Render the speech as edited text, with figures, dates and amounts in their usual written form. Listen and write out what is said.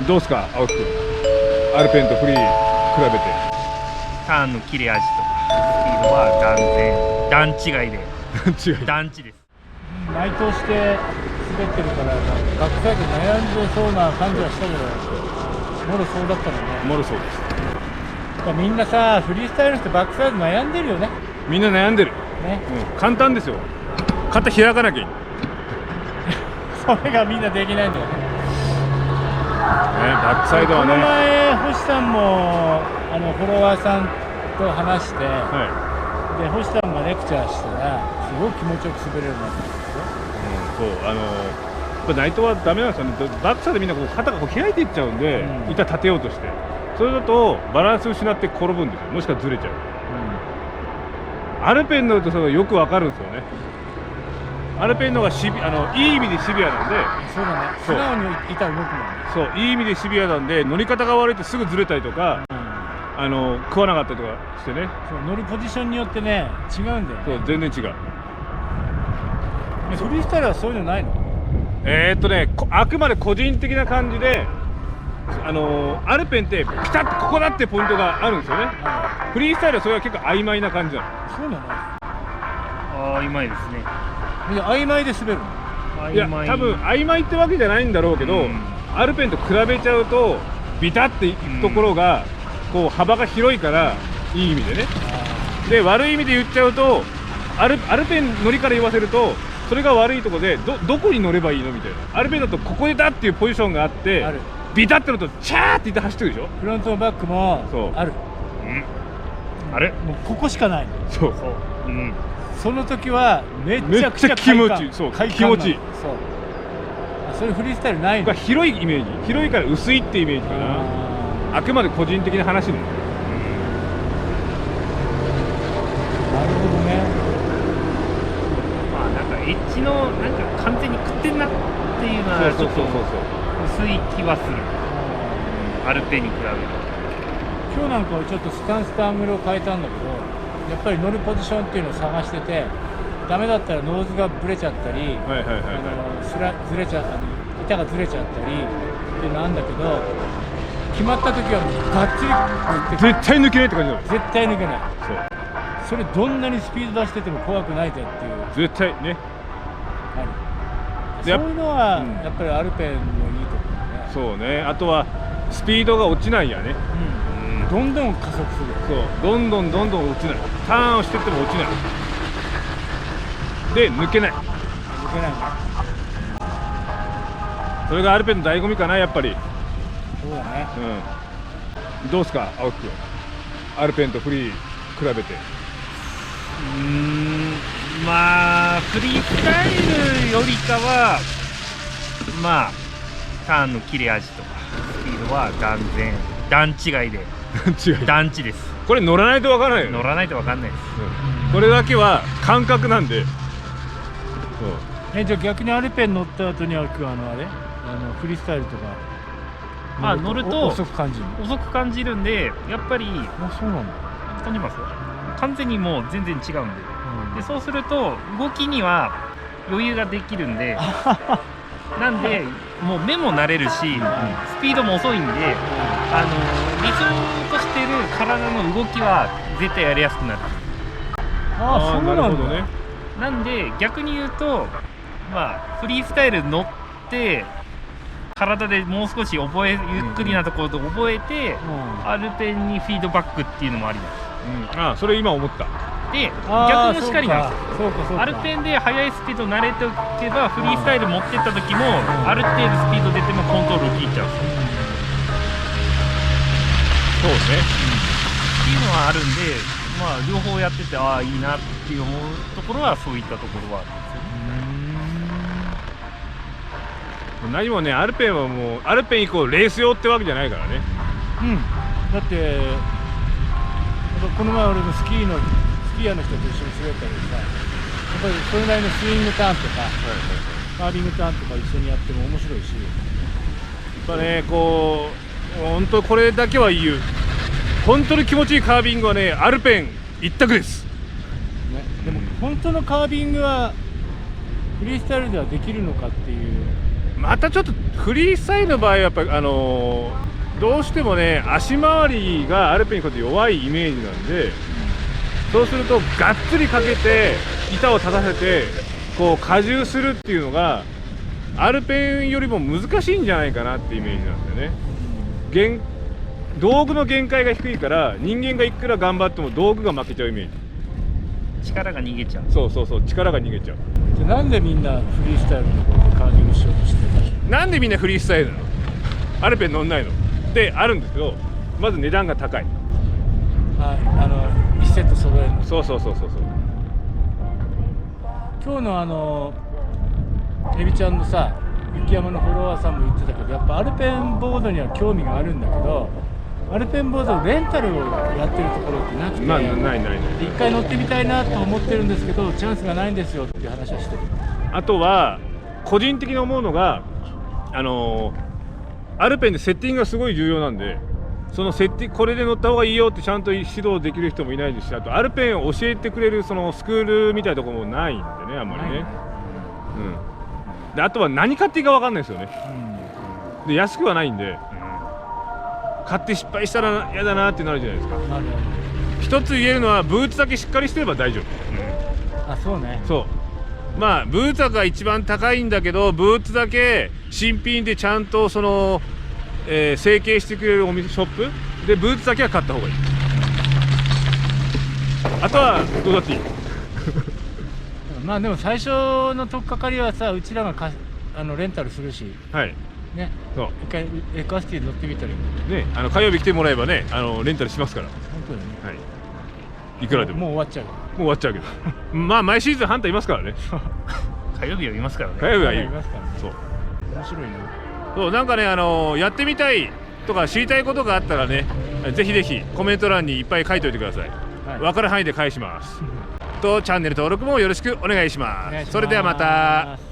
どうすか青木君、アルペンとフリー比べて。ターンの切れ味とかスピードは段違いで段違です。内藤して滑ってるからバックサイド悩んでそうな感じはしたけど、もろそうだったのね。もろそうです。みんなさ、フリースタイルってバックサイド悩んでるよね。みんな悩んでるね、簡単ですよ。肩開かなきゃいいそれがみんなできないんだよね。バックサイドはこのね。前星さんもフォロワーさんと話して、で星さんがレクチャーしたらすごい気持ちよく滑れるようになったんですよ。そうやっぱ内藤はダメなんですよね。バックサイドみんなこう肩がこう開いていっちゃうんで、板立てようとして、それだとバランス失って転ぶんですよ。もしくはずれちゃう。アルペン乗るとそれがよくわかるんですよね。アルペンの方がいい意味でシビアなんで。そうだね、素直に板動くもんね。そう、いい意味でシビアなんで、乗り方が悪いとすぐずれたりとか、食わなかったりとかしてね。そう、乗るポジションによってね違うんだよね。そう、全然違う。フリースタイルはそういうのないの？あくまで個人的な感じで、アルペンってピタッとここだってポイントがあるんですよね。フリースタイルはそれは結構曖昧な感じなの。そうなの？曖昧ですね。いや、曖昧で滑るの？いや、多分曖昧ってわけじゃないんだろうけど、アルペンと比べちゃうとビタッていくところが、こう幅が広いから、いい意味でね。で、悪い意味で言っちゃうと、アルペン乗りから言わせるとそれが悪いところで、どこに乗ればいいのみたいな。アルペンだとここでだっていうポジションがあって、ビタッて乗るとチャーって言って走ってるでしょ。フロントもバックもある。あれもうここしかない。そう、その時はめちゃくちゃ気持ちいい。そう、気持ちいい。そういうフリースタイルないの？広いイメージ、広いから薄いってイメージかな。あくまで個人的な話ね。なるほどね。まあなんかエッジのなんか完全に食ってんなっていうのはちょっと薄い気はする。アルペンに比べると。今日なんかはちょっとスタンスとアングルを変えたんだけど、やっぱり乗るポジションっていうのを探してて、ダメだったらノーズがブレちゃったり、ずれちゃ板がずれちゃったりっていうのあるんだけど、決まった時はがっちり絶対抜けないって感じなの。絶対抜けない。それどんなにスピード出してても怖くないぜっていう。絶対ね。そういうのはやっぱりアルペンのいいところね。そうね。あとはスピードが落ちないやね。どんどん加速する。そう、どんどん落ちない。ターンをしてっても落ちない。で、抜けない。抜けないね。それがアルペンの醍醐味かな、やっぱり。そうだね。どうすか青木君、アルペンとフリー比べて。まあフリースタイルよりかはまあターンの切れ味とかスピードは段違いで団地です。これ乗らないとわからないよね。乗らないとわかんないです。これだけは感覚なんで。じゃあ逆にアルペン乗った後にはフリースタイルとか乗ると遅く感じるんで、やっぱりそうなんだ。感じます。完全にもう全然違うんで、でそうすると動きには余裕ができるんでなんでもう目も慣れるし、スピードも遅いんで、理想としてる体の動きは絶対やりやすくなる。そうなんだね。なんで逆に言うと、フリースタイル乗って体でもう少しゆっくりなところで覚えて、アルペンにフィードバックっていうのもあります。それ今思った。で逆もしかりなんですよ。アルペンで速いスピード慣れておけば、フリースタイル持ってった時もある程度スピード出てもコントロール効いちゃうんですよ。そうね。っていうのはあるんで、両方やってていいなっていう思うところはそういったところはあるんですよね。何もね、アルペンはもうアルペンイコールレース用ってわけじゃないからね。だってこの前俺もスキーヤーの人と一緒に滑ったりさ、やっぱりそれなりのスイングターンとか、カービングターンとか一緒にやっても面白いし、やっぱね、本当これだけは言う。本当に気持ちいいカービングはね、アルペン一択です。でも本当のカービングはフリースタイルではできるのかっていう。またちょっとフリースタイルの場合はやっぱりどうしてもね足回りがアルペンにとって弱いイメージなんで、そうするとがっつりかけて板を立たせてこう荷重するっていうのがアルペンよりも難しいんじゃないかなってイメージなんだよね。道具の限界が低いから人間がいくら頑張っても道具が負けちゃうイメージ。力が逃げちゃう。そうそうそう、力が逃げちゃう。じゃあなんでみんなフリースタイルのことでカーリングしようとしてるんでしょなんでみんなフリースタイルなの？アルペン乗んないの？であるんですけど、まず値段が高い。う。1セット揃えるの。そうそうそうそうそう。今日のエビちゃんのさ、雪山のフォロワーさんも言ってたけど、やっぱアルペンボードには興味があるんだけど、アルペンボードのレンタルをやってるところってなくて、まあないないない。一回乗ってみたいなと思ってるんですけど、チャンスがないんですよっていう話はしてる。あとは個人的に思うのがアルペンでセッティングがすごい重要なんで、そのセッティングこれで乗った方がいいよってちゃんと指導できる人もいないですし、あとアルペンを教えてくれるそのスクールみたいなところもないんでね、あんまりね。うん、であとは何買っていいか分かんないですよね。で安くはないんで、買って失敗したら嫌だなってなるじゃないですか。一つ言えるのはブーツだけしっかりしてれば大丈夫。あ、そうね。そうまあブーツが一番高いんだけど、ブーツだけ新品でちゃんとその、成形してくれるお店ショップでブーツだけは買った方がいい。あとはどうだっていい。まあでも最初の取っかかりはさ、うちらがレンタルするしはいね、そう一回エクアシティで乗ってみたらいい。ね、火曜日来てもらえばねレンタルしますから、本当だね。はい、いくらでももう終わっちゃう。もう終わっちゃうけどまあ毎シーズンハンターいますからね。火曜日はいますからね。火曜日はいいいますからね。そう面白いな。そうなんかねやってみたいとか知りたいことがあったらね、ぜひぜひコメント欄にいっぱい書いておいてください。はい分かる範囲で返しますとチャンネル登録もよろしくお願いします。お願いします。それではまた。